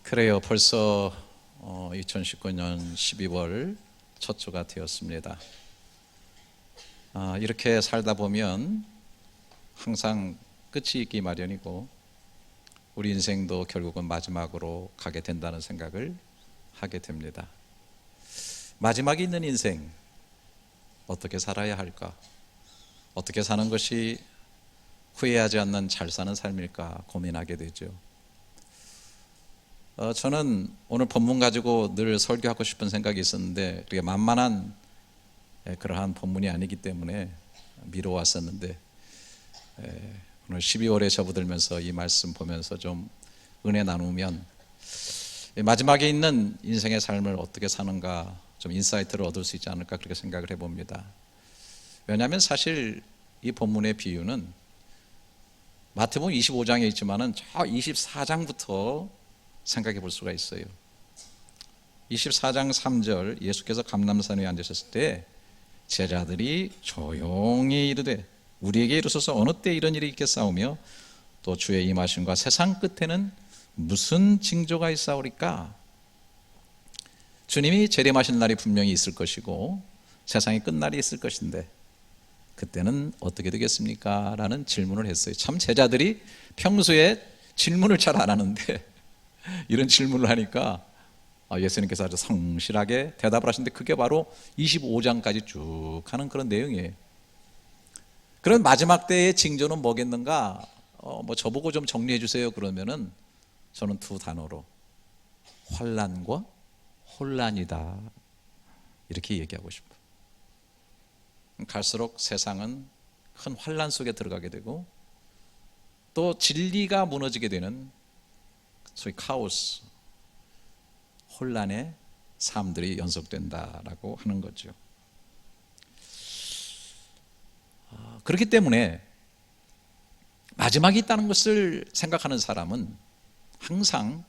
그래요. 벌써 2019년 12월 첫 주가 되었습니다. 이렇게 살다 보면 항상 끝이 있기 마련이고 우리 인생도 결국은 마지막으로 가게 된다는 생각을 하게 됩니다. 마지막이 있는 인생 어떻게 살아야 할까? 어떻게 사는 것이 후회하지 않는 잘 사는 삶일까 고민하게 되죠. 저는 오늘 본문 가지고 늘 설교하고 싶은 생각이 있었는데 그게 만만한 그러한 본문이 아니기 때문에 미뤄왔었는데 오늘 12월에 접어들면서 이 말씀 보면서 좀 은혜 나누면 마지막에 있는 인생의 삶을 어떻게 사는가 좀 인사이트를 얻을 수 있지 않을까 그렇게 생각을 해봅니다. 왜냐하면 사실 이 본문의 비유는 마태복음 25장에 있지만은 저 24장부터 생각해 볼 수가 있어요. 24장 3절 예수께서 감람산 위에 앉으셨을 때 제자들이 조용히 이르되 우리에게 이르소서 어느 때 이런 일이 있겠사오며 또 주의 임하심과 세상 끝에는 무슨 징조가 있사오리까? 주님이 재림하신 날이 분명히 있을 것이고 세상의 끝날이 있을 것인데 그때는 어떻게 되겠습니까? 라는 질문을 했어요. 참 제자들이 평소에 질문을 잘 안 하는데 이런 질문을 하니까 예수님께서 아주 성실하게 대답을 하시는데 그게 바로 25장까지 쭉 하는 그런 내용이에요. 그런 마지막 때의 징조는 뭐겠는가? 저보고 좀 정리해 주세요 그러면은 저는 두 단어로 환난과 혼란이다 이렇게 얘기하고 싶어요. 갈수록 세상은 큰 환난 속에 들어가게 되고 또 진리가 무너지게 되는 소위 카오스, 혼란의 삶들이 연속된다라고 하는 거죠. 그렇기 때문에 마지막이 있다는 것을 생각하는 사람은 항상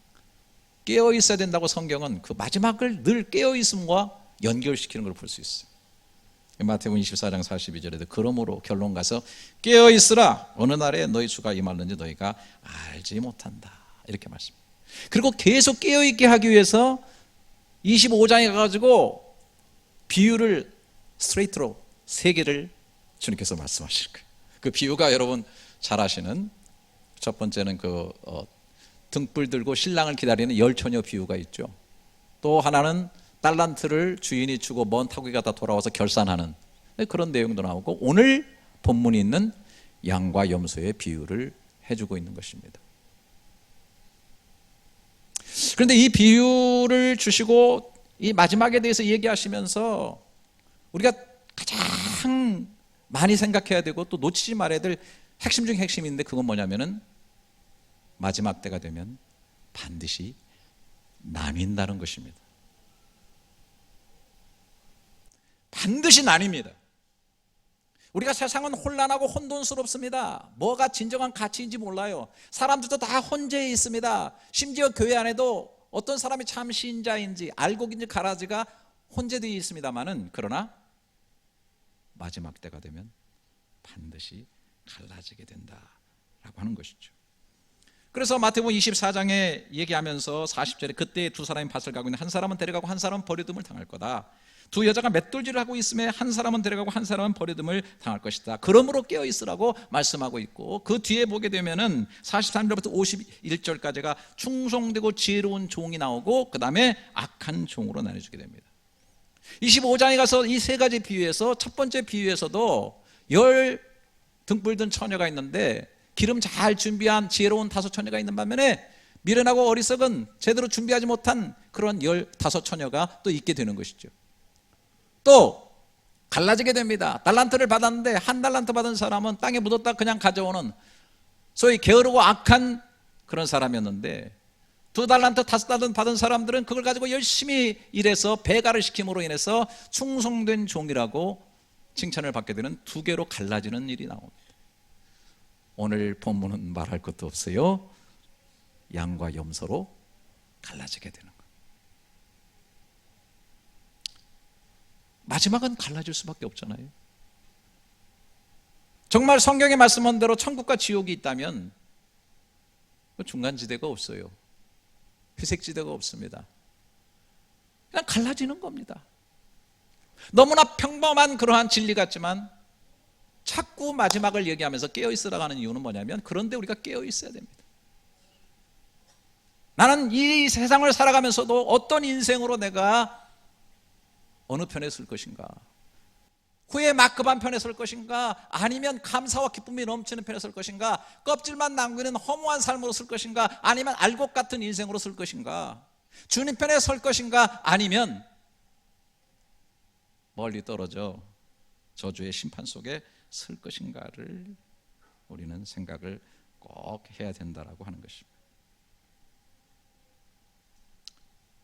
깨어 있어야 된다고 성경은 그 마지막을 늘 깨어 있음과 연결시키는 걸 볼 수 있어요. 마태복음 24장 42절에도 그러므로 결론 가서 깨어 있으라 어느 날에 너희 주가 임하는지 너희가 알지 못한다 이렇게 말씀합니다. 그리고 계속 깨어 있게 하기 위해서 25장에 가가지고 비유를 스트레이트로 3개를 주님께서 말씀하실 거예요. 그 비유가 여러분 잘 아시는 첫 번째는 등불 들고 신랑을 기다리는 열처녀 비유가 있죠. 또 하나는 달란트를 주인이 주고 먼 타국에 갔다 돌아와서 결산하는 그런 내용도 나오고 오늘 본문이 있는 양과 염소의 비유를 해주고 있는 것입니다. 그런데 이 비유를 주시고 이 마지막에 대해서 얘기하시면서 우리가 가장 많이 생각해야 되고 또 놓치지 말아야 될 핵심 중에 핵심인데 그건 뭐냐면은 마지막 때가 되면 반드시 나뉜다는 것입니다. 반드시 나뉩니다. 우리가 세상은 혼란하고 혼돈스럽습니다. 뭐가 진정한 가치인지 몰라요. 사람들도 다 혼재해 있습니다. 심지어 교회 안에도 어떤 사람이 참 신자인지 알곡인지 가라지가 혼재되어 있습니다만은 그러나 마지막 때가 되면 반드시 갈라지게 된다라고 하는 것이죠. 그래서 마태복음 24장에 얘기하면서 40절에 그때 두 사람이 밭을 가고 있는 한 사람은 데려가고 한 사람은 버려둠을 당할 거다. 두 여자가 맷돌질을 하고 있음에 한 사람은 데려가고 한 사람은 버려둠을 당할 것이다. 그러므로 깨어 있으라고 말씀하고 있고 그 뒤에 보게 되면은 43절부터 51절까지가 충성되고 지혜로운 종이 나오고 그 다음에 악한 종으로 나눠주게 됩니다. 25장에 가서 이 3가지 비유에서 첫 번째 비유에서도 10 등불 든 처녀가 있는데 기름 잘 준비한 지혜로운 5 처녀가 있는 반면에 미련하고 어리석은 제대로 준비하지 못한 그런 15 처녀가 또 있게 되는 것이죠. 또 갈라지게 됩니다. 달란트를 받았는데 한 달란트 받은 사람은 땅에 묻었다 그냥 가져오는 소위 게으르고 악한 그런 사람이었는데 2 달란트 5 달란트 받은 사람들은 그걸 가지고 열심히 일해서 배가를 시킴으로 인해서 충성된 종이라고 칭찬을 받게 되는 2개로 갈라지는 일이 나옵니다. 오늘 본문은 말할 것도 없어요. 양과 염소로 갈라지게 되는 거예요. 마지막은 갈라질 수밖에 없잖아요. 정말 성경에 말씀한 대로 천국과 지옥이 있다면 중간지대가 없어요. 회색지대가 없습니다. 그냥 갈라지는 겁니다. 너무나 평범한 그러한 진리 같지만 자꾸 마지막을 얘기하면서 깨어있으라고 하는 이유는 뭐냐면, 그런데 우리가 깨어있어야 됩니다. 나는 이 세상을 살아가면서도 어떤 인생으로 내가 어느 편에 설 것인가, 후회 막급한 편에 설 것인가, 아니면 감사와 기쁨이 넘치는 편에 설 것인가, 껍질만 남기는 허무한 삶으로 설 것인가, 아니면 알곡 같은 인생으로 설 것인가, 주님 편에 설 것인가, 아니면 멀리 떨어져 저주의 심판 속에 설 것인가를 우리는 생각을 꼭 해야 된다라고 하는 것입니다.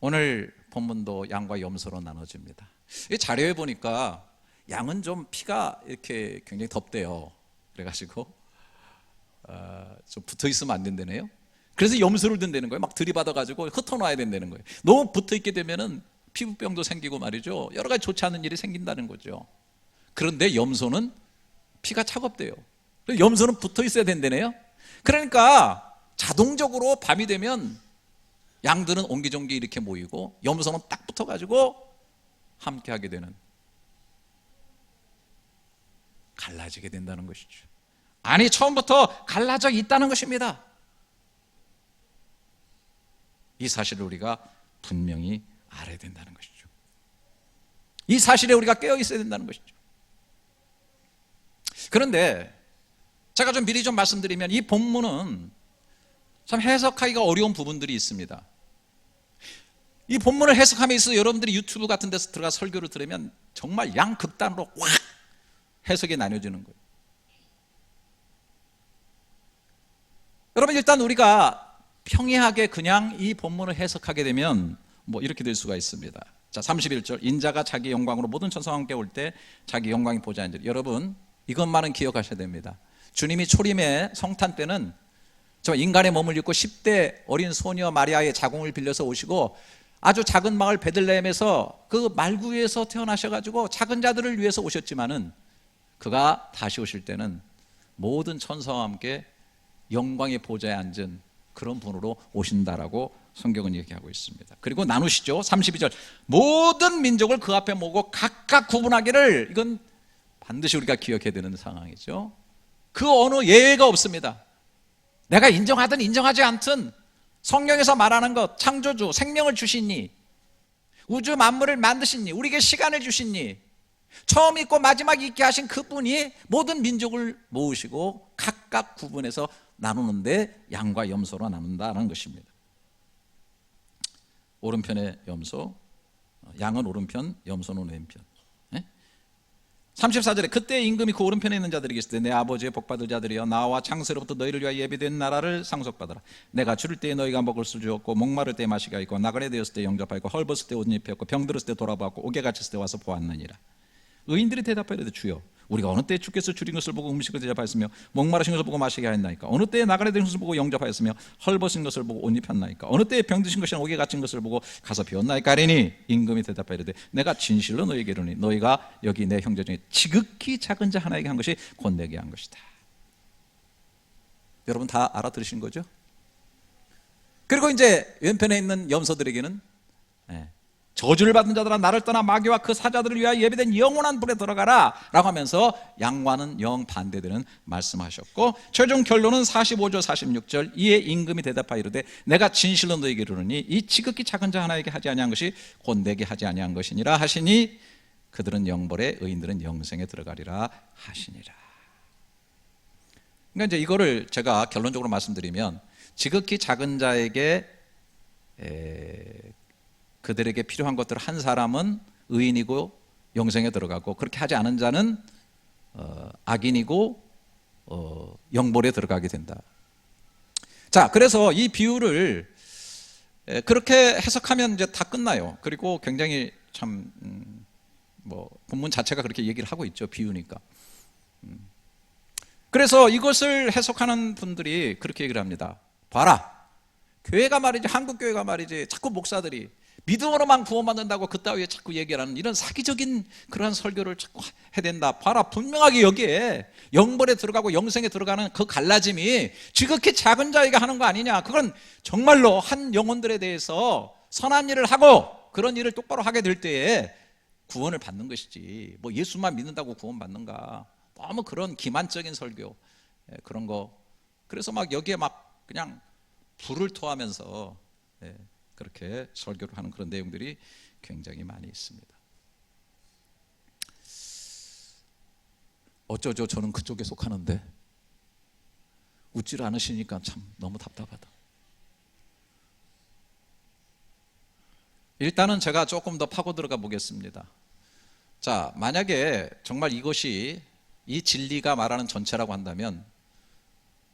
오늘 본문도 양과 염소로 나눠집니다. 이 자료에 보니까 양은 좀 피가 이렇게 굉장히 덥대요. 그래가지고 좀 붙어 있으면 안 된다네요. 그래서 염소를 든다는 거예요. 막 들이받아가지고 흩어놔야 된다는 거예요. 너무 붙어 있게 되면은 피부병도 생기고 말이죠. 여러 가지 좋지 않은 일이 생긴다는 거죠. 그런데 염소는 피가 차갑대요. 염소는 붙어 있어야 된다네요. 그러니까 자동적으로 밤이 되면 양들은 옹기종기 이렇게 모이고 염소는 딱 붙어가지고 함께 하게 되는, 갈라지게 된다는 것이죠. 아니, 처음부터 갈라져 있다는 것입니다. 이 사실을 우리가 분명히 알아야 된다는 것이죠. 이 사실에 우리가 깨어 있어야 된다는 것이죠. 그런데 제가 좀 미리 좀 말씀드리면, 이 본문은 참 해석하기가 어려운 부분들이 있습니다. 이 본문을 해석함에 있어서 여러분들이 유튜브 같은 데서 들어가 설교를 들으면 정말 양극단으로 확 해석이 나뉘어지는 거예요. 여러분, 일단 우리가 평이하게 그냥 이 본문을 해석하게 되면 뭐 이렇게 될 수가 있습니다. 자, 31절, 인자가 자기 영광으로 모든 천사와 함께 올 때 자기 영광이 보좌에 앉으리. 여러분, 이것만은 기억하셔야 됩니다. 주님이 초림의 성탄 때는 저 인간의 몸을 입고 10대 어린 소녀 마리아의 자궁을 빌려서 오시고 아주 작은 마을 베들레헴에서 그 말구에서 태어나셔가지고 작은 자들을 위해서 오셨지만은, 그가 다시 오실 때는 모든 천사와 함께 영광의 보좌에 앉은 그런 분으로 오신다라고 성경은 얘기하고 있습니다. 그리고 나누시죠. 32절, 모든 민족을 그 앞에 모으고 각각 구분하기를. 이건 반드시 우리가 기억해야 되는 상황이죠. 그 어느 예외가 없습니다. 내가 인정하든 인정하지 않든 성경에서 말하는 것, 창조주, 생명을 주시니, 우주 만물을 만드시니, 우리에게 시간을 주시니, 처음 있고 마지막 있게 하신 그분이 모든 민족을 모으시고 각각 구분해서 나누는데 양과 염소로 나눈다는 것입니다. 오른편에 염소, 양은 오른편, 염소는 왼편. 34절에 그때 임금이 그 오른편에 있는 자들에게 있을 때, 내 아버지의 복받을 자들이여, 나와 창세로부터 너희를 위하여 예비된 나라를 상속받으라. 내가 줄일 때에 너희가 먹을 것을 주었고, 목마를 때에 마시게 하였고, 나그네 되었을 때 영접하였고, 헐벗을 때 옷 입혔고, 병들었을 때 돌아보았고, 옥에 갇혔을 때 와서 보았느니라. 의인들이 대답하되, 주여, 우리가 어느 때에 주께서 줄인 것을 보고 음식을 대접하였으며, 목마르신 것을 보고 마시게 하였나이까? 어느 때에 나그네 된 것을 보고 영접하였으며, 헐벗은 것을 보고 옷 입혔나이까? 어느 때에 병드신 것이나 옥에 갇힌 것을 보고 가서 비웠나이까? 하리니 임금이 대답하되, 내가 진실로 너희에게 이르노니 너희가 여기 내 형제 중에 지극히 작은 자 하나에게 한 것이 곧 내게 한 것이다. 여러분 다 알아들으신 거죠? 그리고 이제 왼편에 있는 염소들에게는, 저주를 받은 자들아 나를 떠나 마귀와 그 사자들을 위하여 예비된 영원한 불에 들어가라 라고 하면서 양과는 영 반대되는 말씀하셨고, 최종 결론은 45절 46절, 이에 임금이 대답하여 이르되, 내가 진실로 너희에게 이르노니 이 지극히 작은 자 하나에게 하지 아니한 것이 곧 내게 하지 아니한 것이니라 하시니, 그들은 영벌에 의인들은 영생에 들어가리라 하시니라. 그러니까 이제 이거를 제가 결론적으로 말씀드리면, 지극히 작은 자에게 그들에게 필요한 것들을 한 사람은 의인이고 영생에 들어가고, 그렇게 하지 않은 자는 악인이고 영벌에 들어가게 된다. 자, 그래서 이 비유를 그렇게 해석하면 이제 다 끝나요. 그리고 굉장히 참 뭐 본문 자체가 그렇게 얘기를 하고 있죠. 비유니까. 그래서 이것을 해석하는 분들이 그렇게 얘기를 합니다. 봐라, 교회가 말이지, 한국 교회가 말이지, 자꾸 목사들이 믿음으로만 구원받는다고 그따위에 자꾸 얘기하는 이런 사기적인 그러한 설교를 자꾸 해야 된다. 봐라, 분명하게 여기에 영벌에 들어가고 영생에 들어가는 그 갈라짐이 지극히 작은 자에게 하는 거 아니냐. 그건 정말로 한 영혼들에 대해서 선한 일을 하고 그런 일을 똑바로 하게 될 때에 구원을 받는 것이지, 뭐 예수만 믿는다고 구원받는가. 너무 그런 기만적인 설교, 그런 거. 그래서 막 여기에 막 그냥 불을 토하면서 그렇게 설교를 하는 그런 내용들이 굉장히 많이 있습니다. 어쩌죠? 저는 그쪽에 속하는데. 웃지를 않으시니까 참 너무 답답하다. 일단은 제가 조금 더 파고 들어가 보겠습니다. 자, 만약에 정말 이것이 이 진리가 말하는 전체라고 한다면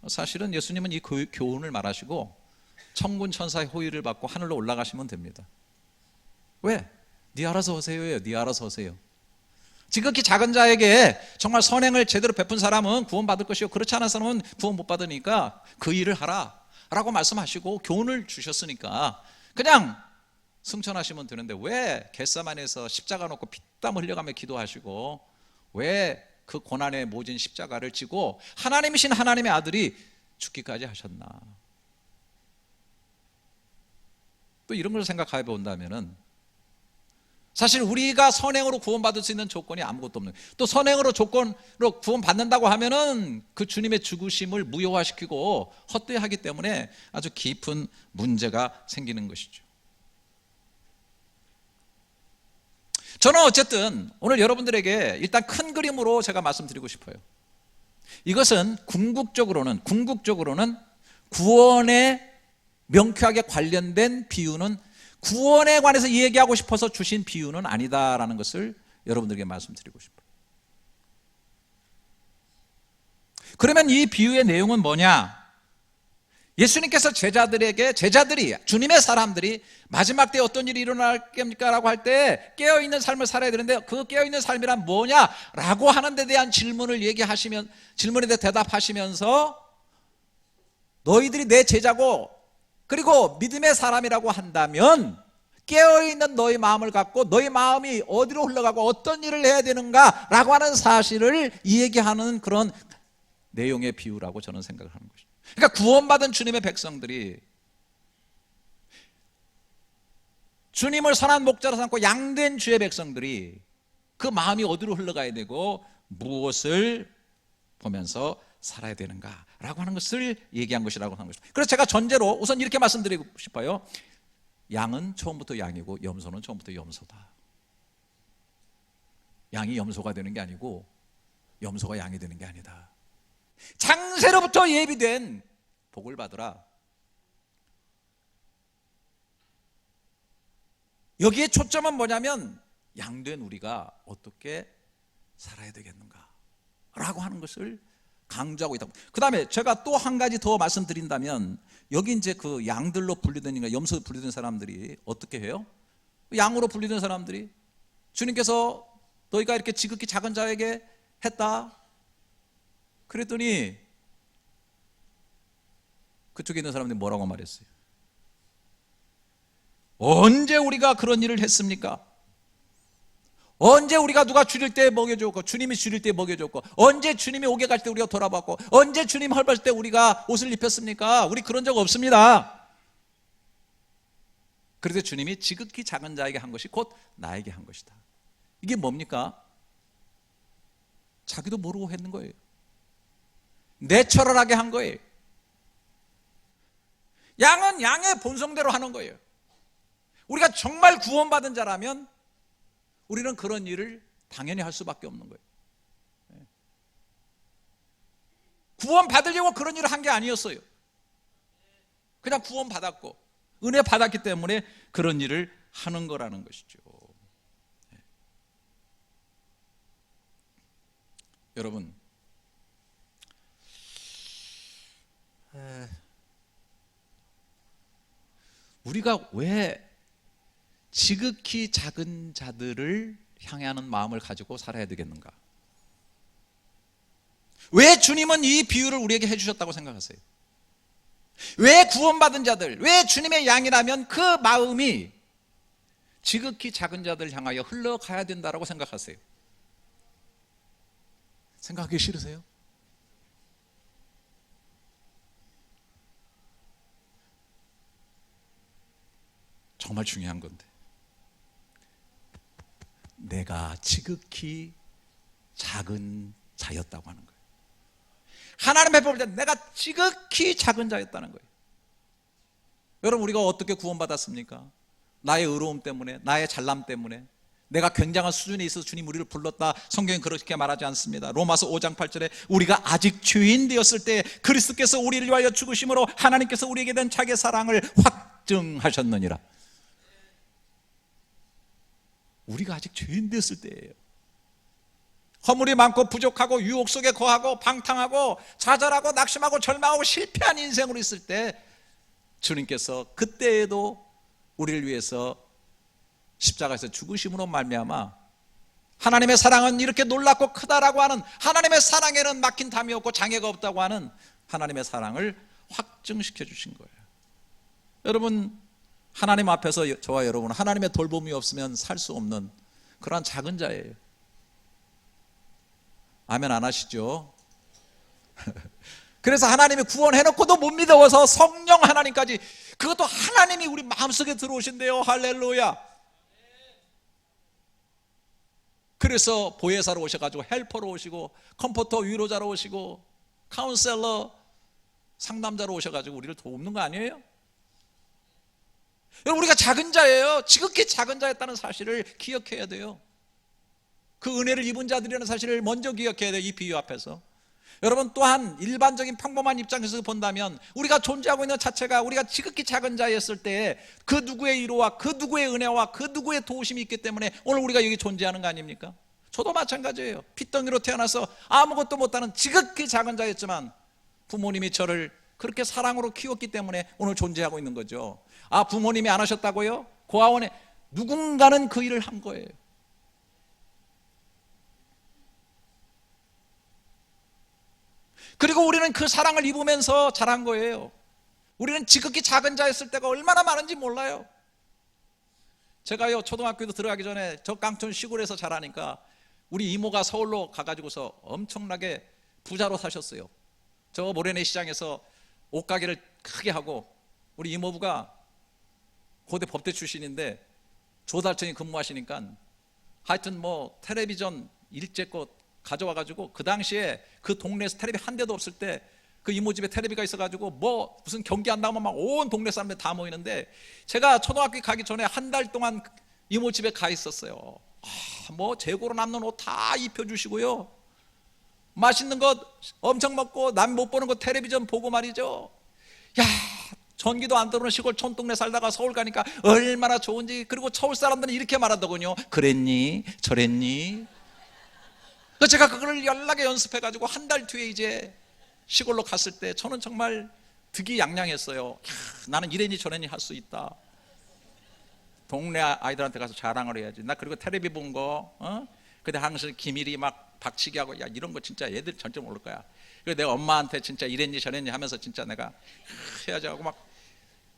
사실은 예수님은 이 교훈을 말하시고 천군 천사의 호의를 받고 하늘로 올라가시면 됩니다. 왜? 네 알아서 하세요예요. 네 알아서 하세요. 지극히 작은 자에게 정말 선행을 제대로 베푼 사람은 구원받을 것이요, 그렇지 않은 사람은 구원 못 받으니까 그 일을 하라 라고 말씀하시고 교훈을 주셨으니까 그냥 승천하시면 되는데, 왜 겟세마네에서 십자가 놓고 피땀 흘려가며 기도하시고 왜 그 고난의 모진 십자가를 지고 하나님이신 하나님의 아들이 죽기까지 하셨나. 또 이런 걸 생각해 본다면은 사실 우리가 선행으로 구원받을 수 있는 조건이 아무것도 없는, 또 선행으로 조건으로 구원받는다고 하면은 그 주님의 죽으심을 무효화시키고 헛되하기 때문에 아주 깊은 문제가 생기는 것이죠. 저는 어쨌든 오늘 여러분들에게 일단 큰 그림으로 제가 말씀드리고 싶어요. 이것은 궁극적으로는 구원에 명쾌하게 관련된 비유는, 구원에 관해서 얘기하고 싶어서 주신 비유는 아니다라는 것을 여러분들에게 말씀드리고 싶어요. 그러면 이 비유의 내용은 뭐냐? 예수님께서 제자들이 주님의 사람들이 마지막 때 어떤 일이 일어날 겁니까? 라고 할 때 깨어있는 삶을 살아야 되는데 그 깨어있는 삶이란 뭐냐? 라고 하는 데 대한 질문에 대해 대답하시면서 너희들이 내 제자고 그리고 믿음의 사람이라고 한다면 깨어있는 너희 마음을 갖고 너희 마음이 어디로 흘러가고 어떤 일을 해야 되는가 라고 하는 사실을 이야기하는 그런 내용의 비유라고 저는 생각을 하는 것입니다. 그러니까 구원받은 주님의 백성들이 주님을 선한 목자로 삼고 양된 주의 백성들이 그 마음이 어디로 흘러가야 되고 무엇을 보면서 살아야 되는가 라고 하는 것을 얘기한 것이라고 하는 것입니다. 그래서 제가 전제로 우선 이렇게 말씀드리고 싶어요. 양은 처음부터 양이고 염소는 처음부터 염소다. 양이 염소가 되는 게 아니고 염소가 양이 되는 게 아니다. 창세로부터 예비된 복을 받으라. 여기에 초점은 뭐냐면 양된 우리가 어떻게 살아야 되겠는가 라고 하는 것을 강조하고 있다. 그 다음에 제가 또 한 가지 더 말씀드린다면, 여기 이제 그 양들로 분류된, 염소로 분류된 사람들이 어떻게 해요? 양으로 분류된 사람들이 주님께서 너희가 이렇게 지극히 작은 자에게 했다 그랬더니 그쪽에 있는 사람들이 뭐라고 말했어요? 언제 우리가 그런 일을 했습니까? 언제 우리가 누가 줄일 때 먹여줬고 주님이 줄일 때 먹여줬고 언제 주님이 오게 갈 때 우리가 돌아봤고 언제 주님 헐벗을 때 우리가 옷을 입혔습니까? 우리 그런 적 없습니다. 그래서 주님이 지극히 작은 자에게 한 것이 곧 나에게 한 것이다. 이게 뭡니까? 자기도 모르고 했는 거예요. 내추럴하게 한 거예요. 양은 양의 본성대로 하는 거예요. 우리가 정말 구원받은 자라면 우리는 그런 일을 당연히 할 수밖에 없는 거예요. 구원받으려고 그런 일을 한 게 아니었어요. 그냥 구원받았고 은혜 받았기 때문에 그런 일을 하는 거라는 것이죠. 여러분, 우리가 왜 지극히 작은 자들을 향하는 마음을 가지고 살아야 되겠는가? 왜 주님은 이 비유를 우리에게 해주셨다고 생각하세요? 왜 구원받은 자들, 왜 주님의 양이라면 그 마음이 지극히 작은 자들 향하여 흘러가야 된다고 생각하세요? 생각하기 싫으세요? 정말 중요한 건데, 내가 지극히 작은 자였다고 하는 거예요. 하나님의 볼 때 내가 지극히 작은 자였다는 거예요. 여러분, 우리가 어떻게 구원받았습니까? 나의 의로움 때문에, 나의 잘남 때문에, 내가 굉장한 수준에 있어서 주님 우리를 불렀다. 성경은 그렇게 말하지 않습니다. 로마서 5장 8절에 우리가 아직 죄인 되었을 때 그리스도께서 우리를 위하여 죽으심으로 하나님께서 우리에게 된 자기의 사랑을 확증하셨느니라. 우리가 아직 죄인 되었을 때예요. 허물이 많고 부족하고 유혹 속에 거하고 방탕하고 좌절하고 낙심하고 절망하고 실패한 인생으로 있을 때 주님께서 그때에도 우리를 위해서 십자가에서 죽으심으로 말미암아 하나님의 사랑은 이렇게 놀랍고 크다라고 하는, 하나님의 사랑에는 막힌 담이 없고 장애가 없다고 하는 하나님의 사랑을 확증시켜 주신 거예요. 여러분, 하나님 앞에서 저와 여러분은 하나님의 돌봄이 없으면 살 수 없는 그러한 작은 자예요. 아멘 안 하시죠? 그래서 하나님이 구원해놓고도 못 믿어서 성령 하나님까지, 그것도 하나님이 우리 마음속에 들어오신대요. 할렐루야. 그래서 보혜사로 오셔가지고 헬퍼로 오시고 컴포터 위로자로 오시고 카운셀러 상담자로 오셔가지고 우리를 돕는 거 아니에요? 여러분, 우리가 작은 자예요. 지극히 작은 자였다는 사실을 기억해야 돼요. 그 은혜를 입은 자들이라는 사실을 먼저 기억해야 돼요. 이 비유 앞에서. 여러분, 또한 일반적인 평범한 입장에서 본다면 우리가 존재하고 있는 자체가 우리가 지극히 작은 자였을 때 그 누구의 위로와 그 누구의 은혜와 그 누구의 도우심이 있기 때문에 오늘 우리가 여기 존재하는 거 아닙니까? 저도 마찬가지예요. 핏덩이로 태어나서 아무것도 못하는 지극히 작은 자였지만 부모님이 저를 그렇게 사랑으로 키웠기 때문에 오늘 존재하고 있는 거죠. 아, 부모님이 안 하셨다고요? 고아원에 누군가는 그 일을 한 거예요. 그리고 우리는 그 사랑을 입으면서 자란 거예요. 우리는 지극히 작은 자였을 때가 얼마나 많은지 몰라요. 제가요, 초등학교도 들어가기 전에 저 깡촌 시골에서 자라니까 우리 이모가 서울로 가가지고서 엄청나게 부자로 사셨어요. 저 모래내 시장에서 옷가게를 크게 하고, 우리 이모부가 고대 법대 출신인데 조달청에 근무하시니까 하여튼 뭐 텔레비전 일제껏 가져와가지고, 그 당시에 그 동네에서 텔레비 한 대도 없을 때 그 이모 집에 텔레비가 있어가지고 뭐 무슨 경기 안 나오면 막 온 동네 사람들 다 모이는데, 제가 초등학교 가기 전에 한 달 동안 이모 집에 가 있었어요. 뭐 재고로 남는 옷 다 입혀주시고요, 맛있는 것 엄청 먹고 남 못 보는 거 텔레비전 보고 말이죠. 야, 전기도 안 들어오는 시골 촌동네 살다가 서울 가니까 얼마나 좋은지. 그리고 서울 사람들은 이렇게 말하더군요. 그랬니? 저랬니? 제가 그걸 연락에 연습해가지고 한 달 뒤에 이제 시골로 갔을 때 저는 정말 득이양양했어요. 나는 이랬니 저랬니 할 수 있다. 동네 아이들한테 가서 자랑을 해야지. 나 그리고 텔레비 본 거, 근데 항상 기밀이 막 박치기 하고, 야, 이런 거 진짜 애들 절대 모를 거야. 그래서 내가 엄마한테 진짜 이랬니 저랬니 하면서 진짜 내가 해야지 하고 막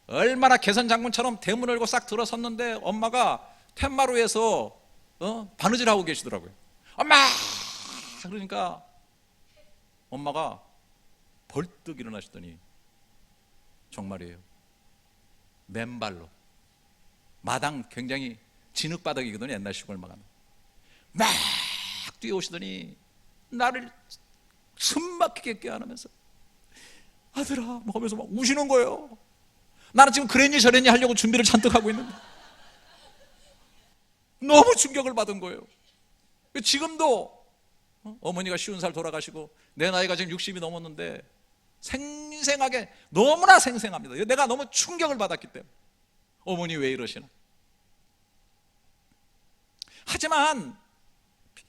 얼마나 개선 장군처럼 대문 열고 싹 들어섰는데 엄마가 텐마루에서 바느질 하고 계시더라고요. 엄마! 그러니까 엄마가 벌떡 일어나시더니, 정말이에요, 맨발로 마당, 굉장히 진흙바닥이거든요, 옛날 시골 마당, 막 뛰어오시더니 나를 숨막히게 껴안으면서 아들아 뭐 하면서 막 우시는 거예요. 나는 지금 그랬니 저랬니 하려고 준비를 잔뜩 하고 있는데 너무 충격을 받은 거예요. 지금도 어머니가 50살 돌아가시고 내 나이가 지금 60이 넘었는데 생생하게, 너무나 생생합니다. 내가 너무 충격을 받았기 때문에 어머니 왜 이러시나. 하지만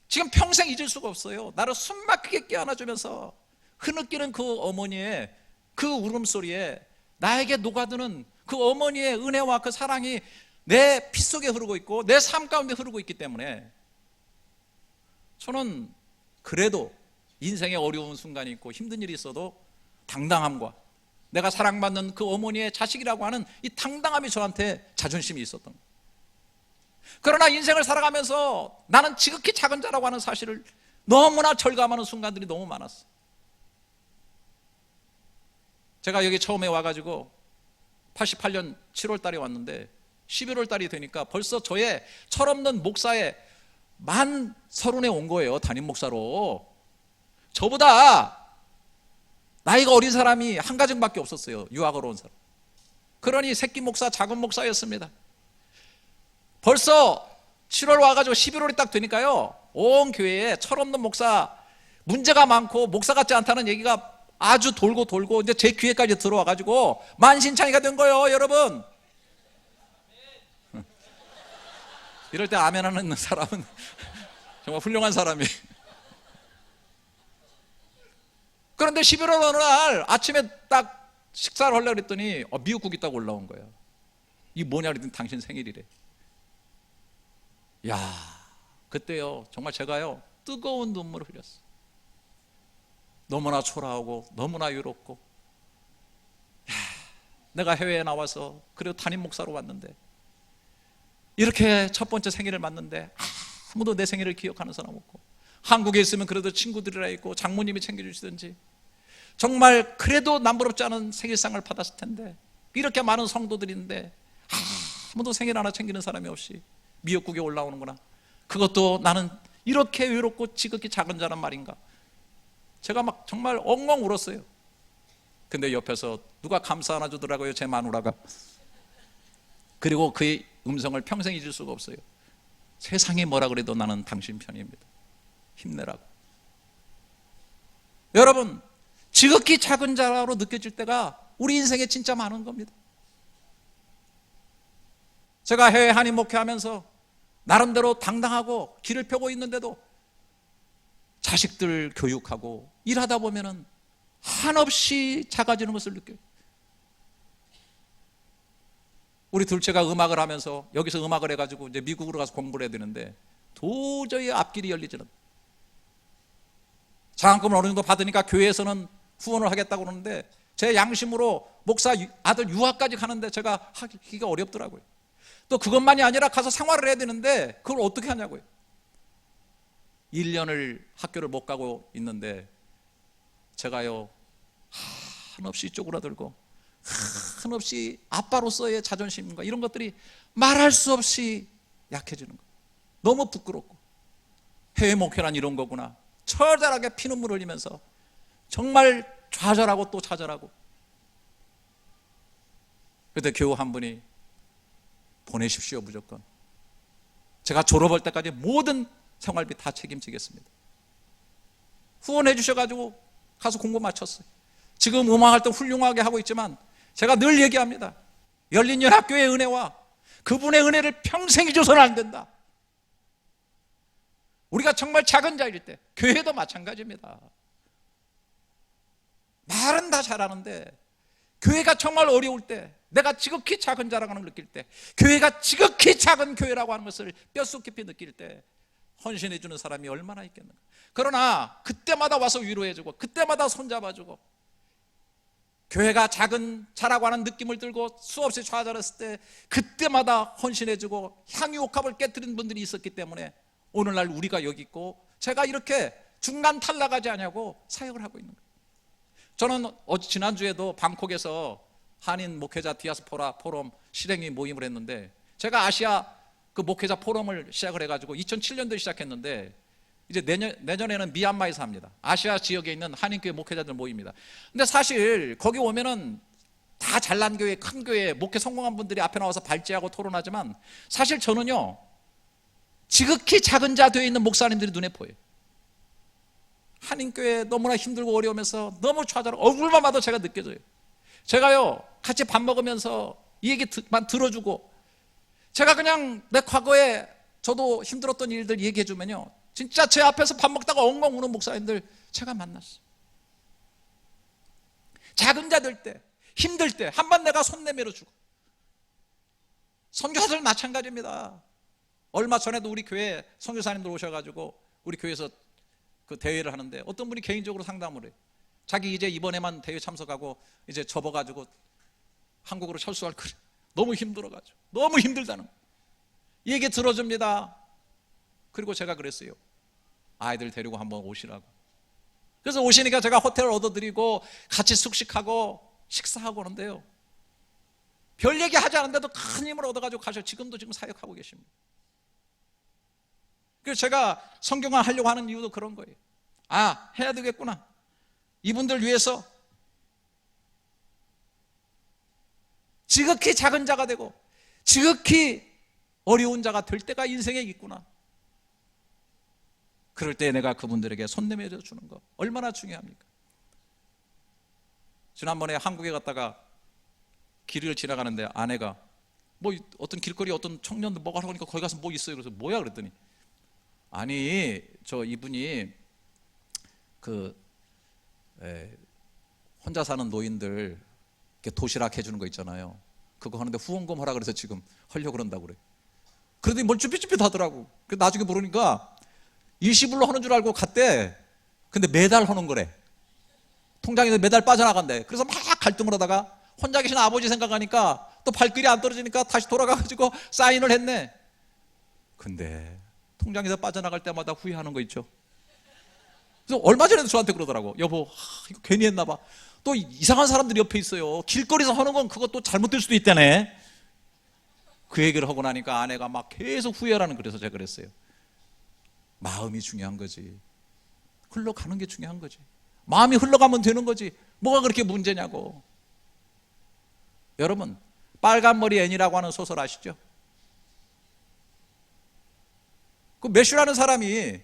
지금 평생 잊을 수가 없어요. 나를 숨막히게 껴안아주면서 흐느끼는 그 어머니의 그 울음소리에 나에게 녹아드는 그 어머니의 은혜와 그 사랑이 내 피 속에 흐르고 있고 내 삶 가운데 흐르고 있기 때문에 저는 그래도 인생에 어려운 순간이 있고 힘든 일이 있어도 당당함과 내가 사랑받는 그 어머니의 자식이라고 하는 이 당당함이 저한테 자존심이 있었던 거예요. 그러나 인생을 살아가면서 나는 지극히 작은 자라고 하는 사실을 너무나 절감하는 순간들이 너무 많았어. 제가 여기 처음에 와가지고 88년 7월 달에 왔는데 11월 달이 되니까 벌써 저의 철없는 목사의 만 서른에 온 거예요. 담임 목사로. 저보다 나이가 어린 사람이 한 가정밖에 없었어요. 유학으로 온 사람. 그러니 새끼 목사, 작은 목사였습니다. 벌써 7월 와가지고 11월이 딱 되니까요, 온 교회에 철없는 목사, 문제가 많고 목사 같지 않다는 얘기가 아주 돌고 이제 제 귀에까지 들어와가지고 만신창이가 된 거예요, 여러분. 이럴 때 아멘 하는 사람은 정말 훌륭한 사람이에요. 그런데 11월 어느 날 아침에 딱 식사를 하려고 했더니 미역국 있다고 올라온 거예요. 이게 뭐냐 그랬더니 당신 생일이래. 야, 그때요 정말 제가요 뜨거운 눈물을 흘렸어요. 너무나 초라하고 너무나 외롭고, 내가 해외에 나와서 그래도 담임 목사로 왔는데 이렇게 첫 번째 생일을 맞는데 아무도 내 생일을 기억하는 사람 없고, 한국에 있으면 그래도 친구들이라 있고 장모님이 챙겨주시든지 정말 그래도 남부럽지 않은 생일상을 받았을 텐데, 이렇게 많은 성도들이 있는데 아무도 생일 하나 챙기는 사람이 없이 미역국에 올라오는구나. 그것도 나는 이렇게 외롭고 지극히 작은 자란 말인가. 제가 막 정말 엉엉 울었어요. 근데 옆에서 누가 감사 하나 주더라고요, 제 마누라가. 그리고 그의 음성을 평생 잊을 수가 없어요. 세상이 뭐라 그래도 나는 당신 편입니다. 힘내라고. 여러분, 지극히 작은 자로 느껴질 때가 우리 인생에 진짜 많은 겁니다. 제가 해외 한인 목회하면서 나름대로 당당하고 길을 펴고 있는데도 자식들 교육하고 일하다 보면은 한없이 작아지는 것을 느껴요. 우리 둘째가 음악을 하면서 여기서 음악을 해가지고 이제 미국으로 가서 공부를 해야 되는데 도저히 앞길이 열리지는. 장학금을 어느 정도 받으니까 교회에서는 후원을 하겠다고 그러는데 제 양심으로 목사 아들 유학까지 가는데 제가 하기가 어렵더라고요. 또 그것만이 아니라 가서 생활을 해야 되는데 그걸 어떻게 하냐고요. 1년을 학교를 못 가고 있는데 제가요 한없이 쪼그라들고 한없이 아빠로서의 자존심과 이런 것들이 말할 수 없이 약해지는 거예요. 너무 부끄럽고, 해외 목회란 이런 거구나, 처절하게 피눈물 흘리면서 정말 좌절하고 또 좌절하고. 그때 교우 한 분이 보내십시오, 무조건. 제가 졸업할 때까지 모든 생활비 다 책임지겠습니다. 후원해 주셔가지고 가서 공부 마쳤어요. 지금 음악활동 훌륭하게 하고 있지만 제가 늘 얘기합니다. 열린연합교회의 은혜와 그분의 은혜를 평생 잊어서는 안 된다. 우리가 정말 작은 자일 때, 교회도 마찬가지입니다. 말은 다 잘하는데 교회가 정말 어려울 때, 내가 지극히 작은 자라고 하는 걸 느낄 때, 교회가 지극히 작은 교회라고 하는 것을 뼛속 깊이 느낄 때 헌신해 주는 사람이 얼마나 있겠는가. 그러나 그때마다 와서 위로해주고 그때마다 손잡아주고, 교회가 작은 자라고 하는 느낌을 들고 수없이 좌절했을 때 그때마다 헌신해주고 향유옥합을 깨뜨린 분들이 있었기 때문에 오늘날 우리가 여기 있고 제가 이렇게 중간 탈락하지 않냐고 사역을 하고 있는 거예요. 저는 지난주에도 방콕에서 한인 목회자 디아스포라 포럼 실행위 모임을 했는데, 제가 아시아 그 목회자 포럼을 시작을 해가지고 2007년도에 시작했는데 이제 내년에는 미얀마에서 합니다. 아시아 지역에 있는 한인교회 목회자들 모입니다. 근데 사실 거기 오면은 다 잘난 교회, 큰 교회, 목회 성공한 분들이 앞에 나와서 발제하고 토론하지만 사실 저는요 지극히 작은 자 되어 있는 목사님들이 눈에 보여요. 한인교회 너무나 힘들고 어려우면서 너무 좌절하고 얼굴만 봐도 제가 느껴져요. 제가요 같이 밥 먹으면서 이 얘기만 들어주고, 제가 그냥 내 과거에 저도 힘들었던 일들 얘기해 주면요 진짜 제 앞에서 밥 먹다가 엉엉 우는 목사님들 제가 만났어요. 작은 자 될 때, 힘들 때 한 번 내가 손 내밀어 주고. 선교사들 마찬가지입니다. 얼마 전에도 우리 교회 선교사님들 오셔가지고 우리 교회에서 그 대회를 하는데 어떤 분이 개인적으로 상담을 해요. 자기 이제 이번에만 대회 참석하고 이제 접어가지고 한국으로 철수할 거래. 너무 힘들어가지고, 너무 힘들다는 거예요. 얘기 들어줍니다. 그리고 제가 그랬어요. 아이들 데리고 한번 오시라고. 그래서 오시니까 제가 호텔을 얻어드리고 같이 숙식하고 식사하고 그러는데요, 별 얘기 하지 않았는데도 큰 힘을 얻어가지고 가셔. 지금 사역하고 계십니다. 그래서 제가 성경화 하려고 하는 이유도 그런 거예요. 아, 해야 되겠구나. 이분들 위해서 지극히 작은 자가 되고 지극히 어려운 자가 될 때가 인생에 있구나. 그럴 때 내가 그분들에게 손 내밀어 주는 거 얼마나 중요합니까? 지난번에 한국에 갔다가 길을 지나가는데 아내가 뭐 어떤 길거리 어떤 청년들 뭐가 하고 하니까 거기 가서 뭐 있어요. 그래서 뭐야 그랬더니, 아니 저 이분이 혼자 사는 노인들 도시락 해주는 거 있잖아요. 그거 하는데 후원금 하라 그래서 지금 하려고 그런다고 그래. 그러더니 뭘 쭈삣쭈삣 하더라고. 나중에 모르니까 일시불로 하는 줄 알고 갔대. 근데 매달 하는 거래. 통장에서 매달 빠져나간대. 그래서 막 갈등을 하다가 혼자 계신 아버지 생각하니까 또 발길이 안 떨어지니까 다시 돌아가가지고 사인을 했네. 근데 통장에서 빠져나갈 때마다 후회하는 거 있죠. 그래서 얼마 전에도 저한테 그러더라고. 여보, 이거 괜히 했나 봐. 또 이상한 사람들이 옆에 있어요. 길거리에서 하는 건 그것도 잘못될 수도 있다네. 그 얘기를 하고 나니까 아내가 막 계속 후회하라는. 그래서 제가 그랬어요. 마음이 중요한 거지. 흘러가는 게 중요한 거지. 마음이 흘러가면 되는 거지. 뭐가 그렇게 문제냐고. 여러분, 빨간머리 애니라고 하는 소설 아시죠? 그 매슈라는 사람이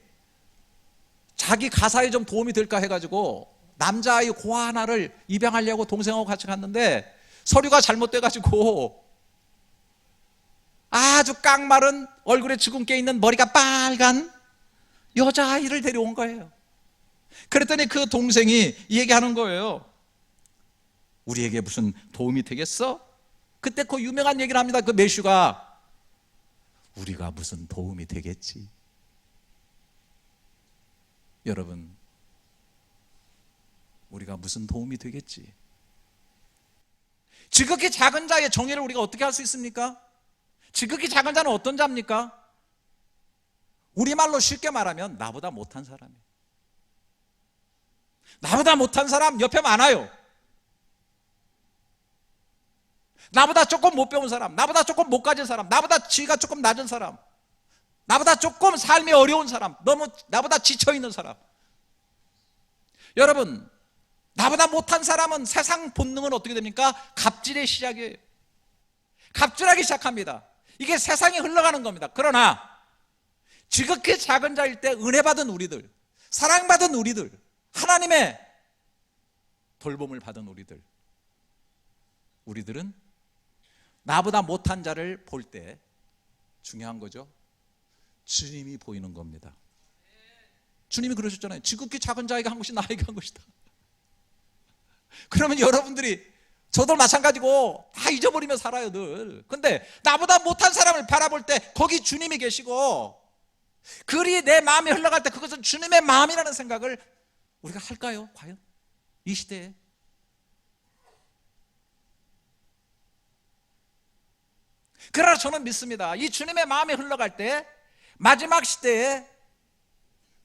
자기 가사에 좀 도움이 될까 해가지고 남자아이 고아 하나를 입양하려고 동생하고 같이 갔는데 서류가 잘못돼가지고 아주 깡마른 얼굴에 주근깨 있는 머리가 빨간 여자아이를 데려온 거예요. 그랬더니 그 동생이 얘기하는 거예요. 우리에게 무슨 도움이 되겠어? 그때 그 유명한 얘기를 합니다. 그 매슈가 우리가 무슨 도움이 되겠지. 여러분, 우리가 무슨 도움이 되겠지. 지극히 작은 자의 정의를 우리가 어떻게 할 수 있습니까? 지극히 작은 자는 어떤 자입니까? 우리말로 쉽게 말하면 나보다 못한 사람이에요. 나보다 못한 사람 옆에 많아요. 나보다 조금 못 배운 사람, 나보다 조금 못 가진 사람, 나보다 지위가 조금 낮은 사람, 나보다 조금 삶이 어려운 사람, 너무 나보다 지쳐있는 사람. 여러분, 나보다 못한 사람은 세상 본능은 어떻게 됩니까? 갑질의 시작이에요. 갑질하기 시작합니다. 이게 세상이 흘러가는 겁니다. 그러나 지극히 작은 자일 때 은혜 받은 우리들, 사랑받은 우리들, 하나님의 돌봄을 받은 우리들은 나보다 못한 자를 볼 때 중요한 거죠. 주님이 보이는 겁니다. 주님이 그러셨잖아요. 지극히 작은 자에게 한 것이 나에게 한 것이다. 그러면 여러분들이 저도 마찬가지고 다 잊어버리며 살아요 늘. 근데 나보다 못한 사람을 바라볼 때 거기 주님이 계시고 글이 내 마음에 흘러갈 때 그것은 주님의 마음이라는 생각을 우리가 할까요? 과연? 이 시대에? 그러나 저는 믿습니다. 이 주님의 마음이 흘러갈 때 마지막 시대에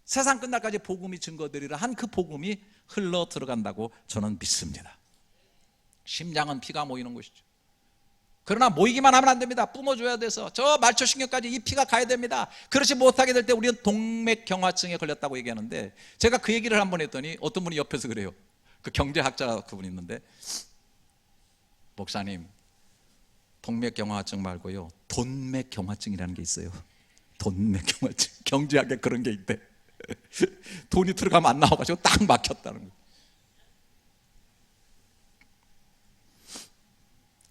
세상 끝날까지 복음이 증거되리라 한 그 복음이 흘러 들어간다고 저는 믿습니다. 심장은 피가 모이는 곳이죠. 그러나 모이기만 하면 안 됩니다. 뿜어줘야 돼서 저 말초신경까지 이 피가 가야 됩니다. 그렇지 못하게 될 때 우리는 동맥경화증에 걸렸다고 얘기하는데, 제가 그 얘기를 한번 했더니 어떤 분이 옆에서 그래요. 그 경제학자 그분이 있는데, 목사님 동맥경화증 말고요 돈맥경화증이라는 게 있어요. 돈맥경화증. 경제학에 그런 게 있대. 돈이 들어가면 안 나와가지고 딱 막혔다는 거예요.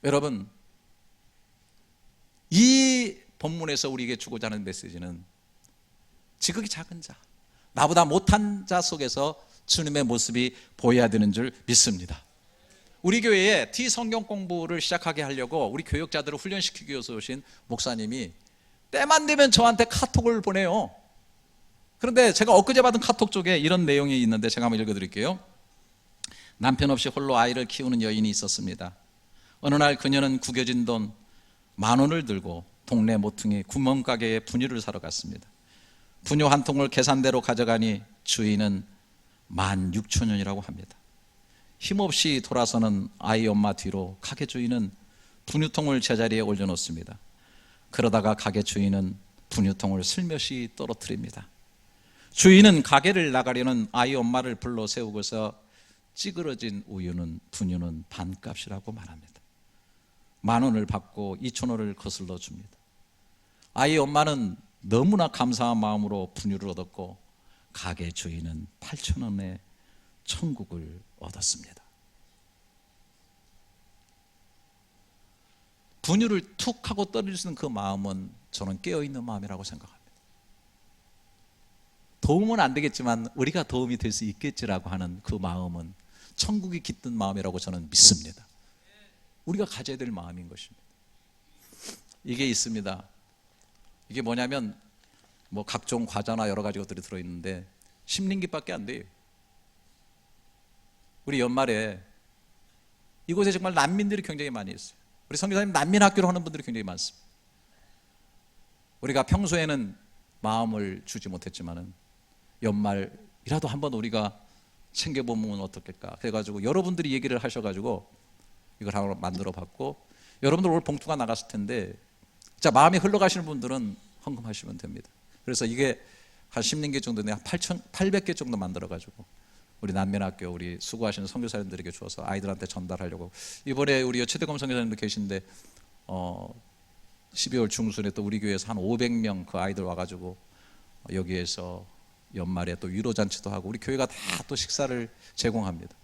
여러분, 이 본문에서 우리에게 주고자 하는 메시지는 지극히 작은 자, 나보다 못한 자 속에서 주님의 모습이 보여야 되는 줄 믿습니다. 우리 교회에 성경 공부를 시작하게 하려고 우리 교역자들을 훈련시키기 위해서 오신 목사님이 때만 되면 저한테 카톡을 보내요. 그런데 제가 엊그제 받은 카톡 쪽에 이런 내용이 있는데 제가 한번 읽어드릴게요. 남편 없이 홀로 아이를 키우는 여인이 있었습니다. 어느 날 그녀는 구겨진 돈 10,000원을 들고 동네 모퉁이 구멍가게에 분유를 사러 갔습니다. 분유 한 통을 계산대로 가져가니 주인은 16,000원이라고 합니다. 힘없이 돌아서는 아이 엄마 뒤로 가게 주인은 분유통을 제자리에 올려놓습니다. 그러다가 가게 주인은 분유통을 슬며시 떨어뜨립니다. 주인은 가게를 나가려는 아이 엄마를 불러 세우고서 찌그러진 분유는 반값이라고 말합니다. 10,000원을 받고 2,000원을 거슬러 줍니다. 아이 엄마는 너무나 감사한 마음으로 분유를 얻었고 가게 주인은 8,000원의 천국을 얻었습니다. 분유를 툭 하고 떨어질 수 있는 그 마음은 저는 깨어있는 마음이라고 생각합니다. 도움은 안 되겠지만 우리가 도움이 될 수 있겠지라고 하는 그 마음은 천국이 깃든 마음이라고 저는 믿습니다. 우리가 가져야 될 마음인 것입니다. 이게 있습니다. 이게 뭐냐면 각종 과자나 여러 가지 것들이 들어있는데 심린기밖에 안 돼요. 우리 연말에 이곳에 정말 난민들이 굉장히 많이 있어요. 우리 선교사님 난민 학교를 하는 분들이 굉장히 많습니다. 우리가 평소에는 마음을 주지 못했지만은 연말이라도 한번 우리가 챙겨보면 어떻겠까. 그래가지고 여러분들이 얘기를 하셔가지고 이걸 하나 만들어 봤고, 여러분들 오늘 봉투가 나갔을 텐데 자, 마음이 흘러가시는 분들은 헌금하시면 됩니다. 그래서 이게 한 10개 정도, 한 800개 정도 만들어가지고 우리 난민학교 우리 수고하시는 선교사님들에게 주어서 아이들한테 전달하려고. 이번에 우리 최대검 선교사님도 계신데 12월 중순에 또 우리 교회에서 한 500명 그 아이들 와가지고 여기에서 연말에 또 위로잔치도 하고 우리 교회가 다 또 식사를 제공합니다.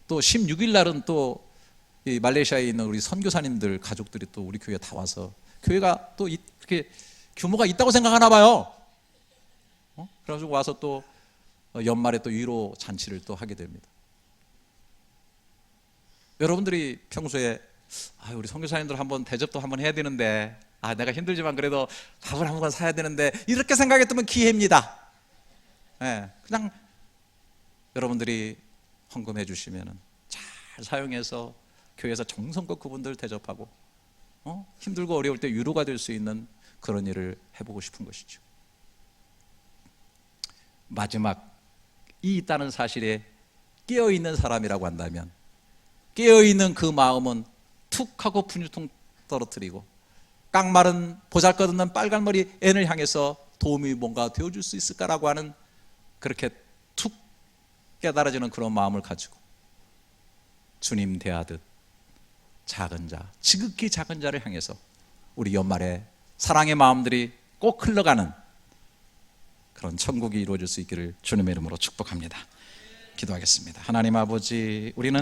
또 16일 날은 또 이 말레이시아에 있는 우리 선교사님들 가족들이 또 우리 교회에 다 와서, 교회가 또 이렇게 규모가 있다고 생각하나 봐요. 그래가지고 와서 또 연말에 또 위로 잔치를 또 하게 됩니다. 여러분들이 평소에 우리 선교사님들 한번 대접도 한번 해야 되는데, 내가 힘들지만 그래도 밥을 한번 사야 되는데, 이렇게 생각했다면 기회입니다. 그냥 여러분들이 헌금해 주시면 잘 사용해서 교회에서 정성껏 그분들 대접하고 힘들고 어려울 때 위로가 될 수 있는 그런 일을 해보고 싶은 것이죠. 마지막, 이 있다는 사실에 깨어있는 사람이라고 한다면, 깨어있는 그 마음은 툭 하고 분유통 떨어뜨리고 깡마른 보잘것없는 빨간머리 앤을 향해서 도움이 뭔가 되어줄 수 있을까라고 하는, 그렇게 툭 깨달아지는 그런 마음을 가지고 주님 대하듯 작은 자, 지극히 작은 자를 향해서 우리 연말에 사랑의 마음들이 꼭 흘러가는 그런 천국이 이루어질 수 있기를 주님의 이름으로 축복합니다. 기도하겠습니다. 하나님 아버지, 우리는